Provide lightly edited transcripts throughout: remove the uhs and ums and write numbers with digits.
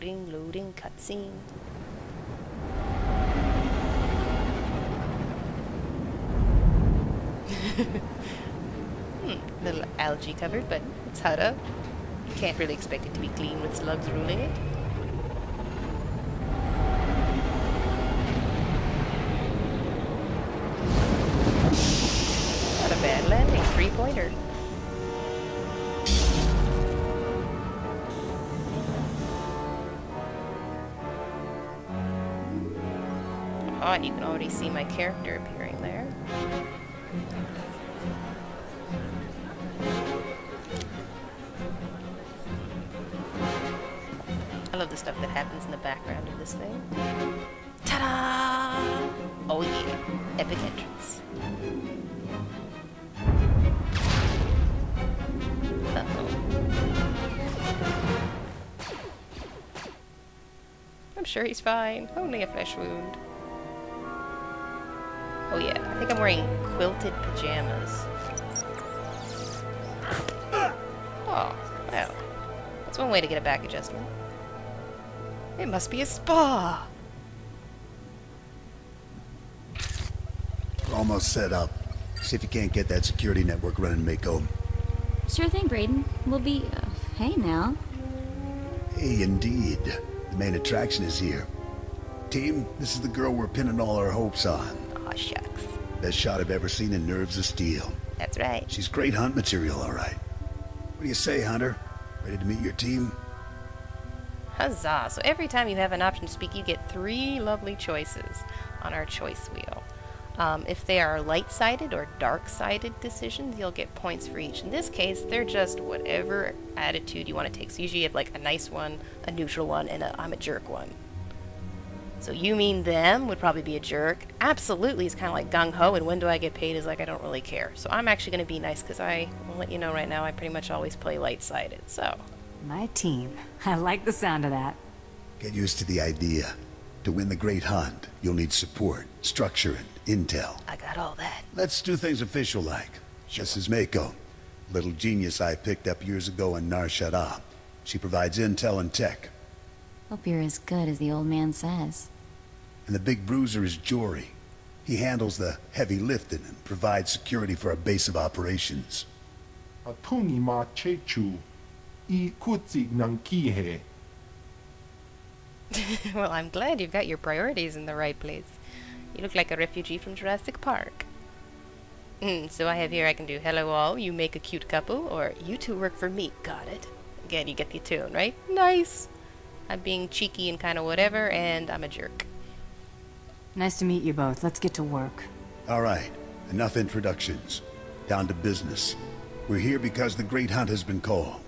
Loading cutscene. Little algae covered, but it's hot up. You can't really expect it to be clean with slugs ruling it. Not a bad landing, 3-pointer. Oh, and you can already see my character appearing there. I love the stuff that happens in the background of this thing. Ta-da! Oh yeah, epic entrance. Uh-oh. I'm sure he's fine. Only a flesh wound. Oh yeah, I think I'm wearing quilted pajamas. Oh, well. That's one way to get a back adjustment. It must be a spa! We're almost set up. See if you can't get that security network running, Mako. Sure thing, Brayden. We'll be... hey now. Hey, indeed. The main attraction is here. Team, this is the girl we're pinning all our hopes on. Aw, shucks. Best shot I've ever seen in Nerves of Steel. That's right. She's great hunt material, all right. What do you say, Hunter? Ready to meet your team? Huzzah! So every time you have an option to speak, you get 3 lovely choices on our choice wheel. If they are light-sided or dark-sided decisions, you'll get points for each. In this case, they're just whatever attitude you want to take. So usually you have like a nice one, a neutral one, and a I'm a jerk one. So you mean them would probably be a jerk. Absolutely is kind of like gung-ho, and when do I get paid is like I don't really care. So I'm actually going to be nice because I will let you know right now I pretty much always play light-sided. So my team. I like the sound of that. Get used to the idea. To win the Great Hunt, you'll need support, structure, and intel. I got all that. Let's do things official-like. Sure. This is Mako, little genius I picked up years ago in Nar Shaddaa. She provides intel and tech. Hope you're as good as the old man says. And the big bruiser is Jory. He handles the heavy lifting and provides security for our base of operations. Atuni ma chechu, I kutsi nankihe. Well, I'm glad you've got your priorities in the right place. You look like a refugee from Jurassic Park. So I have here I can do hello all, you make a cute couple, or you two work for me. Got it. Again, you get the tune, right? Nice. I'm being cheeky and kind of whatever, and I'm a jerk. Nice to meet you both. Let's get to work. All right, enough introductions. Down to business. We're here because the Great Hunt has been called.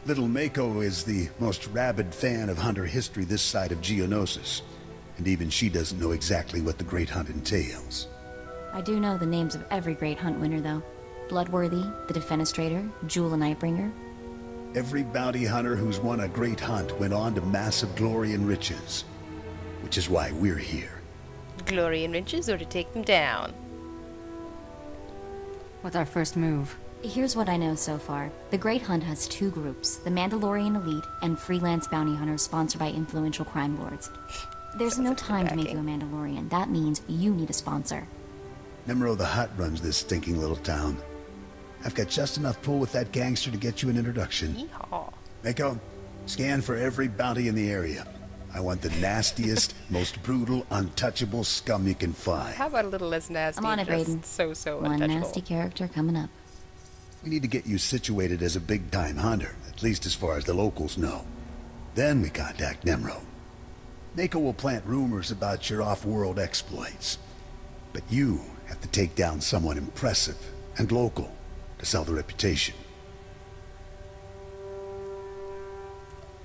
Little Mako is the most rabid fan of hunter history this side of Geonosis, and even she doesn't know exactly what the Great Hunt entails. I do know the names of every great hunt winner, though. Bloodworthy, the Defenestrator, Jewel and Nightbringer. Every bounty hunter who's won a Great Hunt went on to massive glory and riches, which is why we're here. Glory and riches, or to take them down? What's our first move? Here's what I know so far. The Great Hunt has 2 groups, the Mandalorian Elite and freelance bounty hunters sponsored by influential crime lords. There's no time to make you a Mandalorian. That means you need a sponsor. Nemro the Hutt runs this stinking little town. I've got just enough pull with that gangster to get you an introduction. Yeehaw. Mako, scan for every bounty in the area. I want the nastiest, most brutal, untouchable scum you can find. How about a little less nasty? I'm on it, just Brayden. So One untouchable. nasty character coming up. We need to get you situated as a big-time hunter, at least as far as the locals know. Then we contact Nemro. Mako will plant rumors about your off-world exploits. But you have to take down someone impressive and local to sell the reputation.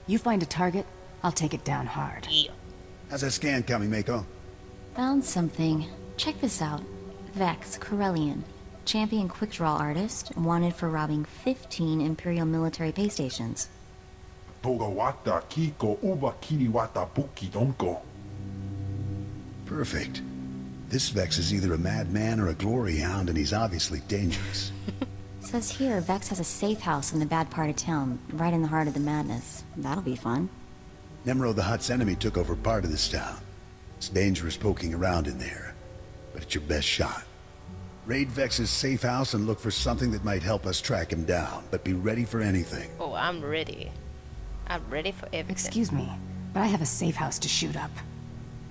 You find a target, I'll take it down hard. Yeah. How's that scan coming, Mako? Found something. Check this out. Vex Corellian. Champion quick-draw artist, wanted for robbing 15 Imperial military pay stations. Togawata kiko uba kiriwata buki donko. Perfect. This Vex is either a madman or a glory hound, and he's obviously dangerous. Says here, Vex has a safe house in the bad part of town, right in the heart of the madness. That'll be fun. Nemro the Hutt's enemy took over part of this town. It's dangerous poking around in there, but it's your best shot. Raid Vex's safe house and look for something that might help us track him down, but be ready for anything. Oh, I'm ready. I'm ready for everything. Excuse me, but I have a safe house to shoot up.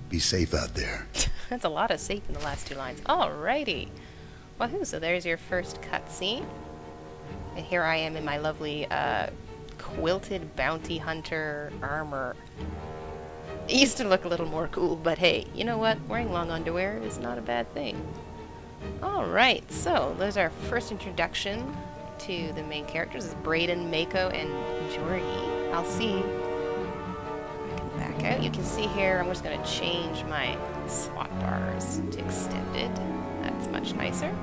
Be safe out there. That's a lot of safe in the last 2 lines. Alrighty. Wahoo, so there's your first cutscene. And here I am in my lovely, quilted bounty hunter armor. It used to look a little more cool, but hey, you know what? Wearing long underwear is not a bad thing. Alright, so there's our first introduction to the main characters. It's Brayden, Mako, and Jorgie. I'll see. I can back out. You can see here, I'm just going to change my SWAT bars to extended. That's much nicer.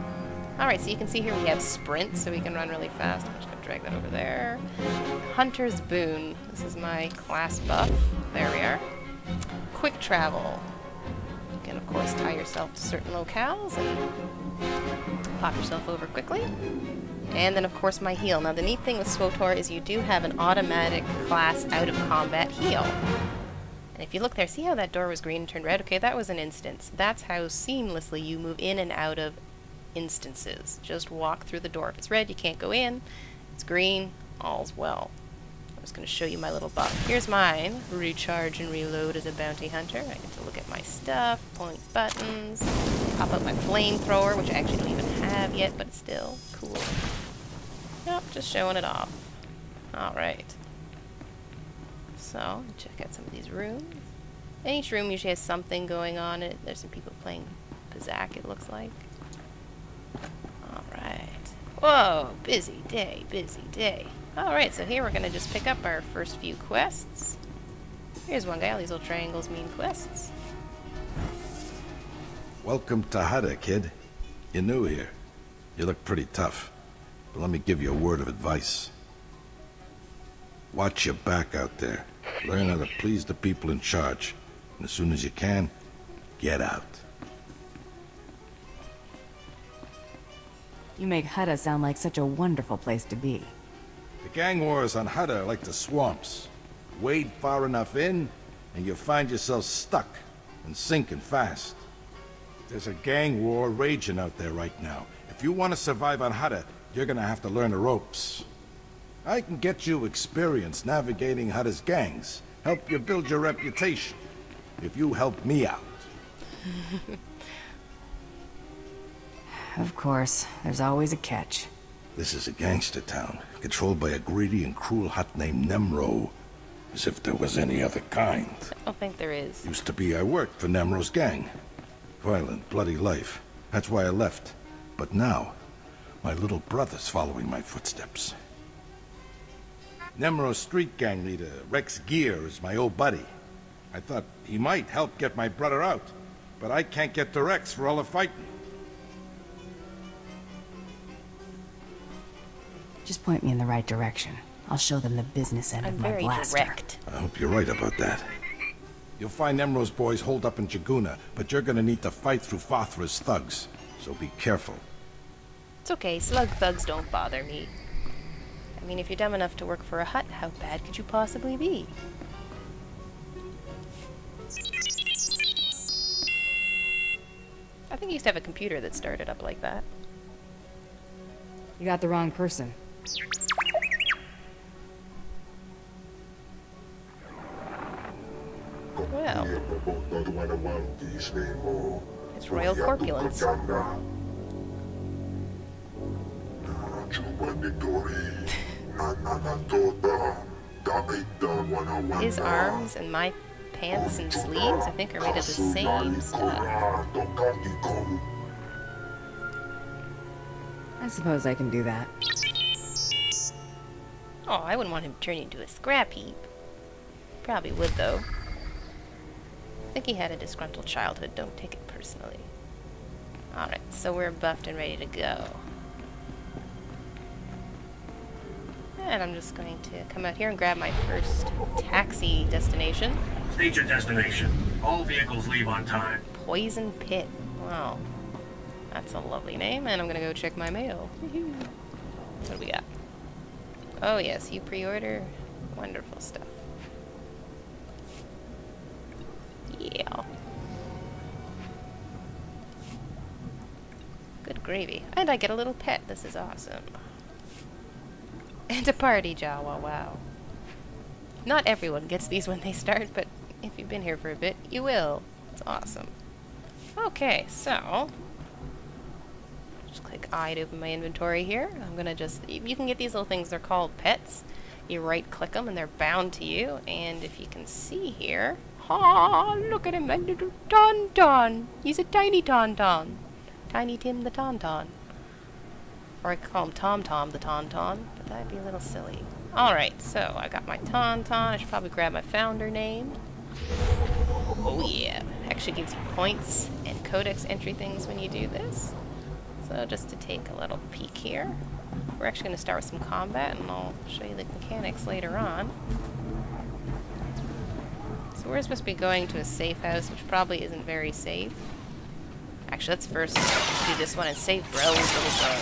Alright, so you can see here we have sprint, so we can run really fast. I'm just going to drag that over there. Hunter's Boon. This is my class buff. There we are. Quick travel. You can, of course, tie yourself to certain locales and pop yourself over quickly. And then, of course, my heal. Now, the neat thing with SWTOR is you do have an automatic class out-of-combat heal. And if you look there, see how that door was green and turned red? Okay, that was an instance. That's how seamlessly you move in and out of instances. Just walk through the door. If it's red, you can't go in. It's green, all's well. I'm just going to show you my little buff. Here's mine. Recharge and reload as a bounty hunter. I get to look at my stuff, point buttons, pop up my flamethrower, which I actually don't even have yet, but it's still cool. Yep, just showing it off. Alright. So, check out some of these rooms. And each room usually has something going on in it. There's some people playing Pizzac, it looks like. Alright. Whoa, busy day, busy day. Alright, so here we're going to just pick up our first few quests. Here's one guy. All these little triangles mean quests. Welcome to Hutta, kid. You're new here. You look pretty tough. But let me give you a word of advice. Watch your back out there. Learn how to please the people in charge. And as soon as you can, get out. You make Hutta sound like such a wonderful place to be. The gang wars on Hutta are like the swamps. Wade far enough in, and you'll find yourself stuck and sinking fast. There's a gang war raging out there right now. If you want to survive on Hutta, you're gonna have to learn the ropes. I can get you experience navigating Hutta's gangs, help you build your reputation, if you help me out. Of course, there's always a catch. This is a gangster town, controlled by a greedy and cruel Hutt named Nemro. As if there was any other kind. I don't think there is. Used to be I worked for Nemro's gang. Violent, bloody life. That's why I left. But now, my little brother's following my footsteps. Nemro's street gang leader, Rex Gear, is my old buddy. I thought he might help get my brother out, but I can't get to Rex for all the fighting. Just point me in the right direction. I'll show them the business end I'm of my very blaster. direct. I hope you're right about that. You'll find Nemro's boys holed up in Jaguna, but you're gonna need to fight through Fathra's thugs, so be careful. It's okay, slug thugs don't bother me. I mean, if you're dumb enough to work for a Hutt, how bad could you possibly be? I think he used to have a computer that started up like that. You got the wrong person. Well, it's royal corpulence. His arms and my pants and sleeves, I think, are made of the same stuff. I suppose I can do that. Oh, I wouldn't want him turning into a scrap heap. Probably would, though. I think he had a disgruntled childhood. Don't take it personally. Alright, so we're buffed and ready to go. And I'm just going to come out here and grab my first taxi destination. State your destination. All vehicles leave on time. Poison Pit. Wow. That's a lovely name. And I'm going to go check my mail. What do we got? Oh yes, you pre-order. Wonderful stuff. Yeah. Good gravy. And I get a little pet. This is awesome. And a party Jawa, wow. Not everyone gets these when they start, but if you've been here for a bit, you will. It's awesome. Okay, so just click I to open my inventory here. I'm gonna just, you can get these little things, they're called pets. You right click them and they're bound to you, and if you can see here, look at him, a little tauntaun. He's a tiny tauntaun. Tiny Tim the tauntaun. Or I could call him Tom Tom the tauntaun, but that'd be a little silly. Alright, so I got my tauntaun. I should probably grab my founder name. Oh yeah, actually gives you points and codex entry things when you do this. So just to take a little peek here, we're actually going to start with some combat, and I'll show you the mechanics later on. So we're supposed to be going to a safe house, which probably isn't very safe. Actually, let's first do this one and save Brell's little bow.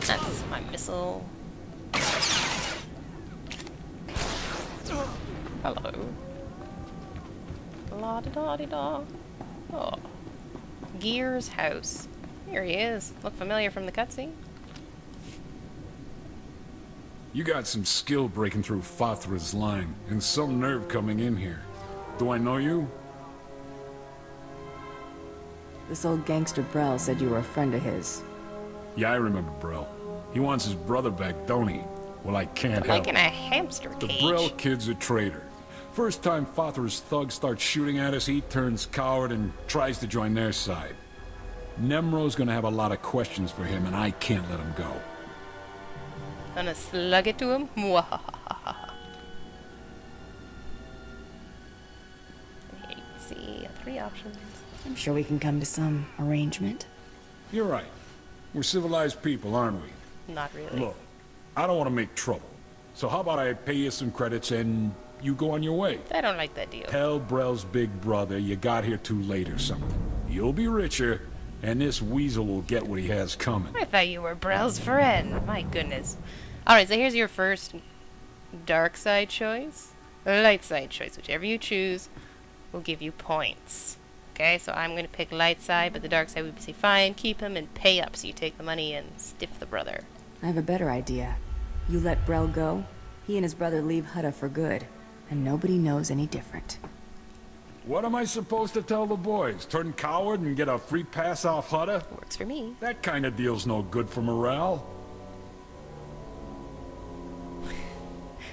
That's my missile. Hello. La-da-da-da-da. Oh. Gear's house. Here he is. Look familiar from the cutscene. You got some skill breaking through Fathra's line, and some nerve coming in here. Do I know you? This old gangster Brell said you were a friend of his. Yeah, I remember Brell. He wants his brother back, don't he? Well, I can't help Like in it. a hamster The cage. Brell kid's a traitor. First time Fathra's thugs start shooting at us, he turns coward and tries to join their side. Nemro's gonna have a lot of questions for him, and I can't let him go. Gonna slug it to him? Mwahahaha. Let's see, 3 options. I'm sure we can come to some arrangement. You're right. We're civilized people, aren't we? Not really. Look, I don't want to make trouble. So how about I pay you some credits and you go on your way? I don't like that deal. Tell Brell's big brother you got here too late or something. You'll be richer, and this weasel will get what he has coming. I thought you were Brell's friend. My goodness. Alright, so here's your first dark side choice. Or light side choice. Whichever you choose will give you points. Okay, so I'm going to pick light side, but the dark side would say fine, keep him, and pay up. So you take the money and stiff the brother. I have a better idea. You let Brell go, he and his brother leave Hutta for good, and nobody knows any different. What am I supposed to tell the boys? Turn coward and get a free pass off Hutta? Works for me. That kind of deal's no good for morale.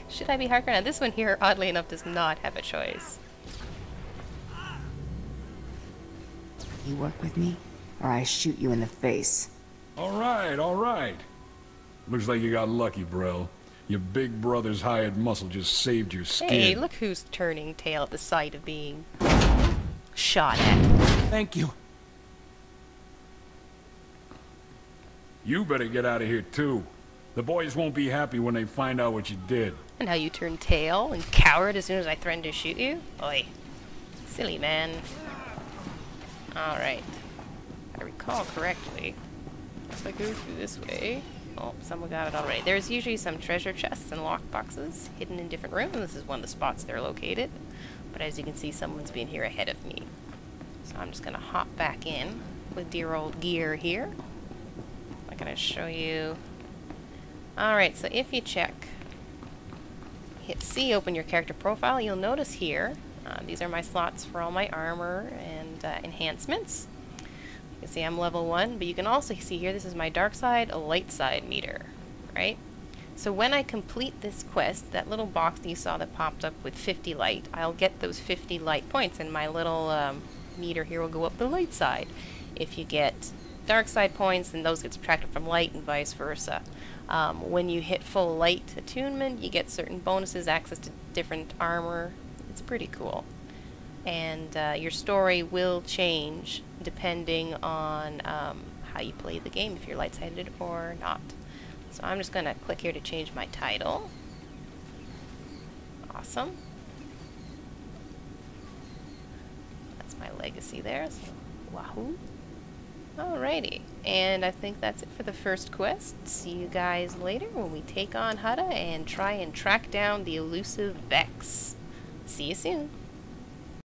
Should I be hardcore? Now this one here, oddly enough, does not have a choice. You work with me, or I shoot you in the face. All right, all right. Looks like you got lucky, Brell. Your big brother's hired muscle just saved your skin. Hey, look who's turning tail at the sight of being shot at. Thank you. You better get out of here, too. The boys won't be happy when they find out what you did. And how you turn tail and cowered as soon as I threatened to shoot you? Oi. Silly man. Alright. If I recall correctly, if I go through this way... Oh, someone got it already. There's usually some treasure chests and lockboxes hidden in different rooms, and this is one of the spots they're located. But as you can see, someone's been here ahead of me. So I'm just going to hop back in with dear old gear here. I'm going to show you... Alright, so if you check, hit C, open your character profile, you'll notice here, these are my slots for all my armor and enhancements. You can see I'm level 1, but you can also see here, this is my dark side, a light side meter, right? So when I complete this quest, that little box that you saw that popped up with 50 light, I'll get those 50 light points, and my little meter here will go up the light side. If you get dark side points, then those get subtracted from light and vice versa. When you hit full light attunement, you get certain bonuses, access to different armor. It's pretty cool. And your story will change depending on how you play the game, if you're light-sided or not. So I'm just going to click here to change my title. Awesome. That's my legacy there, so wahoo. Alrighty, and I think that's it for the first quest. See you guys later when we take on Hutta and try and track down the elusive Vex. See you soon.